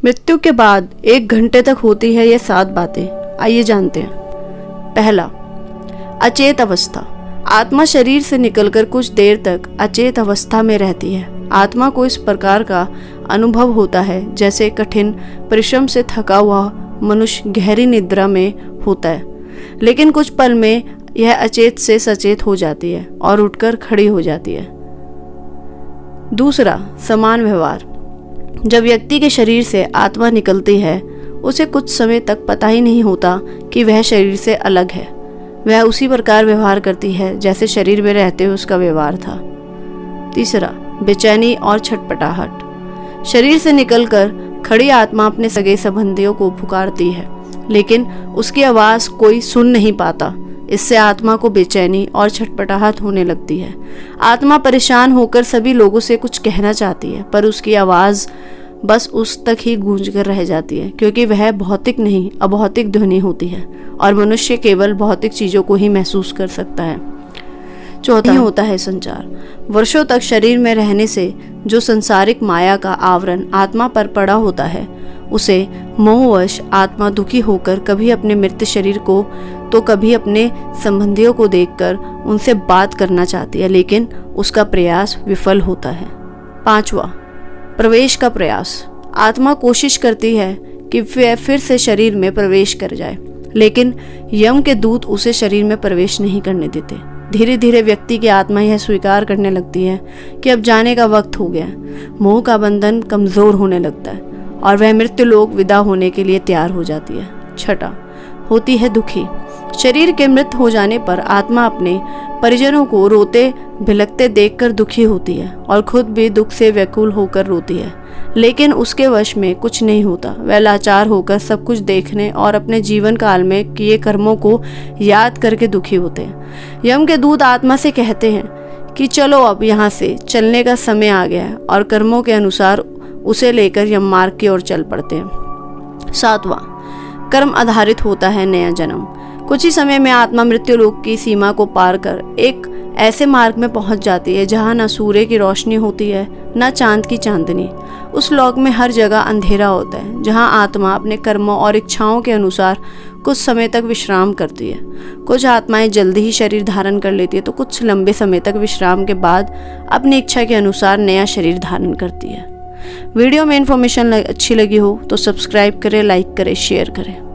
मृत्यु के बाद 1 घंटे तक होती है ये 7 बातें। आइए जानते हैं। पहला, अचेत अवस्था। आत्मा शरीर से निकलकर कुछ देर तक अचेत अवस्था में रहती है। आत्मा को इस प्रकार का अनुभव होता है जैसे कठिन परिश्रम से थका हुआ मनुष्य गहरी निद्रा में होता है, लेकिन कुछ पल में यह अचेत से सचेत हो जाती है और उठकर खड़ी हो जाती है। दूसरा, समान व्यवहार। जब व्यक्ति के शरीर से आत्मा निकलती है, उसे कुछ समय तक पता ही नहीं होता कि वह शरीर से अलग है। वह उसी प्रकार व्यवहार करती है जैसे शरीर में रहते हुए उसका व्यवहार था। तीसरा, बेचैनी और छटपटाहट। शरीर से निकलकर खड़ी आत्मा अपने सगे संबंधियों को पुकारती है, लेकिन उसकी आवाज़ कोई सुन नहीं पाता। इससे आत्मा को बेचैनी और छटपटाहट होने लगती है। आत्मा परेशान होकर सभी लोगों से कुछ कहना चाहती है, पर उसकी आवाज़ बस उस तक ही गूंज कर रह जाती है, क्योंकि वह भौतिक नहीं अभौतिक ध्वनि होती है और मनुष्य केवल भौतिक चीज़ों को ही महसूस कर सकता है। चौथा होता है संचार। वर्षों तक शरीर में रहने से जो संसारिक माया का आवरण आत्मा पर पड़ा होता है, उसे मोहवश आत्मा दुखी होकर कभी अपने मृत शरीर को तो कभी अपने संबंधियों को देखकर उनसे बात करना चाहती है, लेकिन उसका प्रयास विफल होता है। पांचवा, प्रवेश का प्रयास। आत्मा कोशिश करती है कि वह फिर से शरीर में प्रवेश कर जाए, लेकिन यम के दूत उसे शरीर में प्रवेश नहीं करने देते। धीरे धीरे व्यक्ति की आत्मा यह स्वीकार करने लगती है कि अब जाने का वक्त हो गया। मोह का बंधन कमजोर होने लगता है और वह मृत्यु लोक विदा होने के लिए तैयार हो जाती है। छठा, होती है दुखी। शरीर के मृत हो जाने पर आत्मा अपने परिजनों को रोते भिलकते देखकर दुखी होती है और खुद भी दुख से व्याकुल होकर रोती है, लेकिन उसके वश में कुछ नहीं होता। वह लाचार होकर सब कुछ देखने और अपने जीवन काल में किए कर्मों को याद करके दुखी होते हैं। यम के दूत आत्मा से कहते हैं कि चलो अब यहाँ से चलने का समय आ गया है, और कर्मों के अनुसार उसे लेकर यम मार्ग की ओर चल पड़ते हैं। सातवां, कर्म आधारित होता है नया जन्म। कुछ ही समय में आत्मा मृत्यु लोक की सीमा को पार कर एक ऐसे मार्ग में पहुंच जाती है जहां न सूर्य की रोशनी होती है न चांद की चांदनी। उस लोक में हर जगह अंधेरा होता है, जहां आत्मा अपने कर्मों और इच्छाओं के अनुसार कुछ समय तक विश्राम करती है। कुछ आत्माएं जल्दी ही शरीर धारण कर लेती है, तो कुछ लंबे समय तक विश्राम के बाद अपनी इच्छा के अनुसार नया शरीर धारण करती है। वीडियो में इन्फॉर्मेशन अच्छी लगी हो तो सब्सक्राइब करें, लाइक करें, शेयर करें।